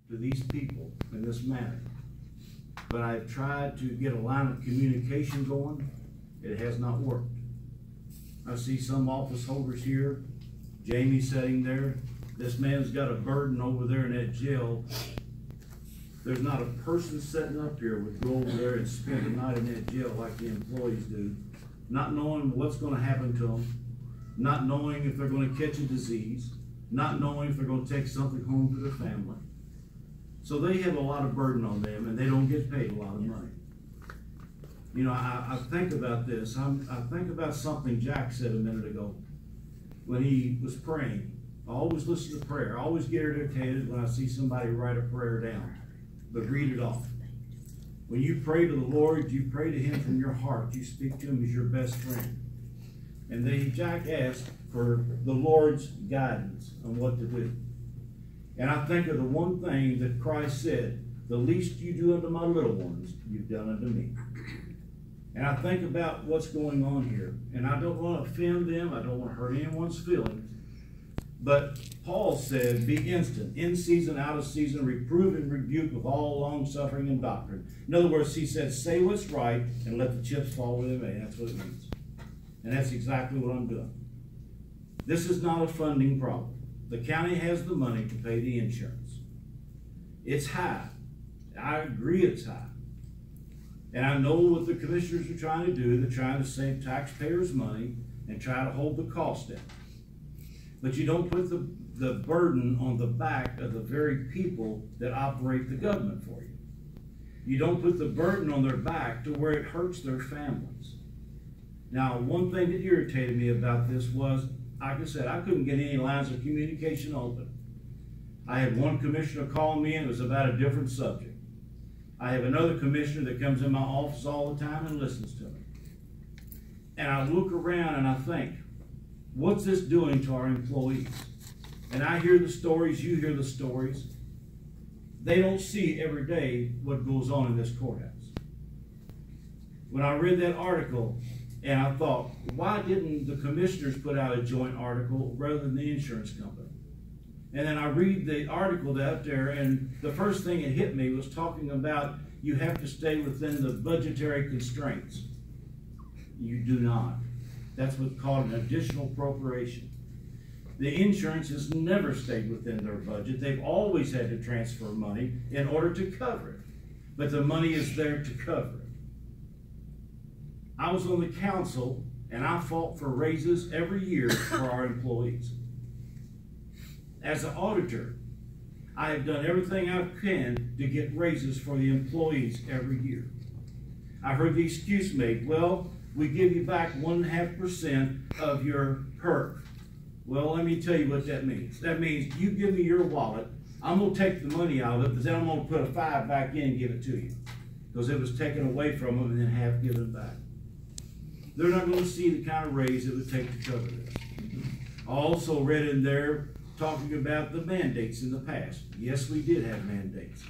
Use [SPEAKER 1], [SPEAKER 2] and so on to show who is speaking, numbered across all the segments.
[SPEAKER 1] to these people in this manner. But I've tried to get a line of communication going. It has not worked. I see some office holders here, Jamie sitting there. This man's got a burden over there in that jail. There's not a person sitting up here would go over there and spend the night in that jail like the employees do, not knowing what's going to happen to them, not knowing if they're going to catch a disease, not knowing if they're going to take something home to their family. So they have a lot of burden on them, and they don't get paid a lot of money. You know, I think about this. I think about something Jack said a minute ago when he was praying. I always listen to prayer. I always get irritated when I see somebody write a prayer down, but read it off. When you pray to the Lord, you pray to Him from your heart. You speak to Him as your best friend. And Jack asked for the Lord's guidance on what to do. And I think of the one thing that Christ said, the least you do unto my little ones, you've done unto me. And I think about what's going on here. And I don't want to offend them. I don't want to hurt anyone's feelings. But Paul said, be instant, in season, out of season, reprove and rebuke with all long suffering and doctrine. In other words, he said, say what's right and let the chips fall where they may. That's what it means. And that's exactly what I'm doing. This is not a funding problem. The county has the money to pay the insurance. It's high. I agree it's high. And I know what the commissioners are trying to do. They're trying to save taxpayers' money and try to hold the cost down. But you don't put the burden on the back of the very people that operate the government for you. You don't put the burden on their back to where it hurts their families. Now, one thing that irritated me about this was, like I said, I couldn't get any lines of communication open. I had one commissioner call me, and it was about a different subject. I have another commissioner that comes in my office all the time and listens to me. And I look around and I think, what's this doing to our employees? And I hear the stories, you hear the stories. They don't see every day what goes on in this courthouse. When I read that article, and I thought, why didn't the commissioners put out a joint article rather than the insurance company? And then I read the article out there, and the first thing that hit me was talking about you have to stay within the budgetary constraints. You do not. That's what's called an additional appropriation. The insurance has never stayed within their budget. They've always had to transfer money in order to cover it. But the money is there to cover it. I was on the council, and I fought for raises every year for our employees. As an auditor, I have done everything I can to get raises for the employees every year. I heard the excuse made, well, we give you back 1.5% of your PERF. Well, let me tell you what that means. That means you give me your wallet, I'm going to take the money out of it, but then I'm going to put a 5 back in and give it to you. Because it was taken away from them and then half given back. They're not going to see the kind of raise it would take to cover this. I also read in there talking about the mandates in the past. Yes, we did have mandates.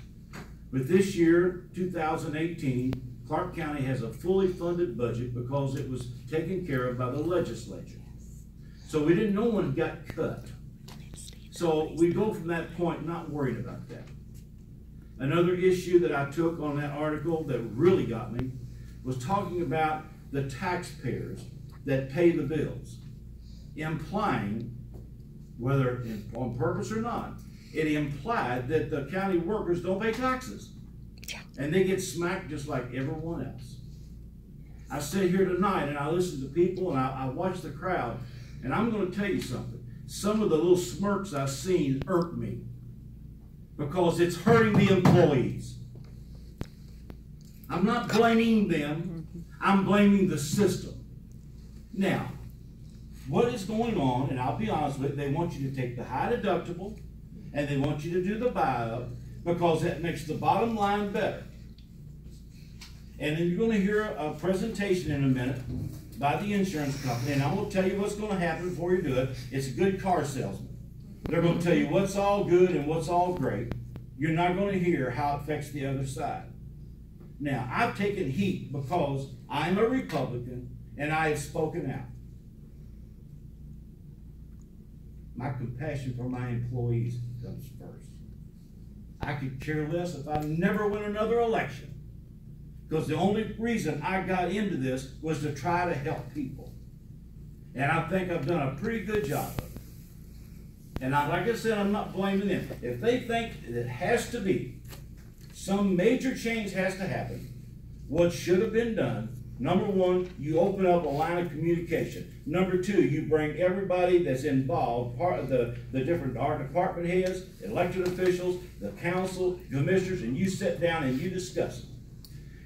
[SPEAKER 1] But this year, 2018, Clark County has a fully funded budget because it was taken care of by the legislature. So we didn't know when it got cut. So we go from that point not worried about that. Another issue that I took on that article that really got me was talking about the taxpayers that pay the bills, implying, whether on purpose or not, it implied that the county workers don't pay taxes. And they get smacked just like everyone else. I sit here tonight and I listen to people and I watch the crowd, and I'm going to tell you something. Some of the little smirks I've seen irk me because it's hurting the employees. I'm not blaming them. I'm blaming the system. Now, what is going on, and I'll be honest with you, they want you to take the high deductible and they want you to do the buy-up because that makes the bottom line better. And then you're going to hear a presentation in a minute by the insurance company, and I'm going to tell you what's going to happen before you do it. It's a good car salesman. They're going to tell you what's all good and what's all great. You're not going to hear how it affects the other side. Now, I've taken heat because I'm a Republican and I have spoken out. My compassion for my employees comes first. I could care less if I never win another election. Because the only reason I got into this was to try to help people. And I think I've done a pretty good job of it. And like I said, I'm not blaming them. If they think it has to be, some major change has to happen, what should have been done, number one, you open up a line of communication. Number two, you bring everybody that's involved, part of the different our department heads, elected officials, the council, commissioners, and you sit down and you discuss it.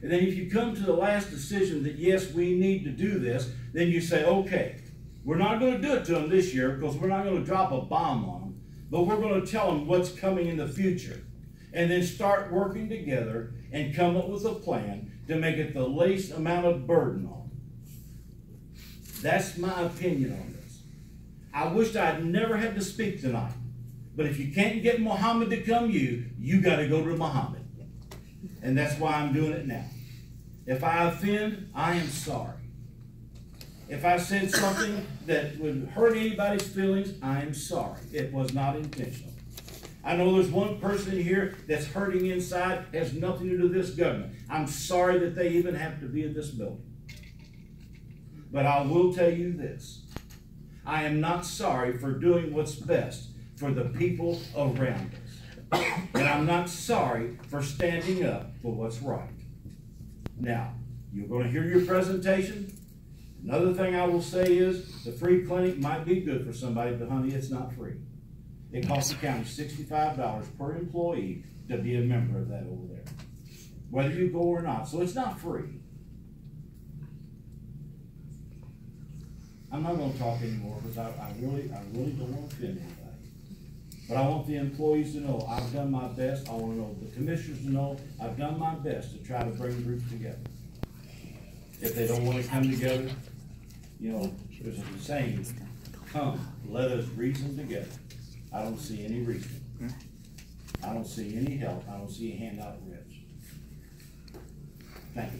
[SPEAKER 1] And then if you come to the last decision that yes, we need to do this, then you say, okay, we're not going to do it to them this year because we're not going to drop a bomb on them, but we're going to tell them what's coming in the future. And then start working together and come up with a plan to make it the least amount of burden on them. That's my opinion on this. I wished I'd never had to speak tonight. But if you can't get Muhammad to come you got to go to Muhammad. And that's why I'm doing it now. If I offend, I am sorry. If I said something that would hurt anybody's feelings, I am sorry. It was not intentional. I know there's one person here that's hurting inside, has nothing to do with this government. I'm sorry that they even have to be in this building. But I will tell you this. I am not sorry for doing what's best for the people around us. And I'm not sorry for standing up for what's right. Now, you're going to hear your presentation. Another thing I will say is the free clinic might be good for somebody, but honey, it's not free. It costs the county $65 per employee to be a member of that over there, whether you go or not. So it's not free. I'm not going to talk anymore because I really don't want to offend anybody. But I want the employees to know I've done my best. I want to know the commissioners to know I've done my best to try to bring groups together. If they don't want to come together, you know, there's a saying, come, let us reason together. I don't see any reason. I don't see any help. I don't see a handout rich. Thank you.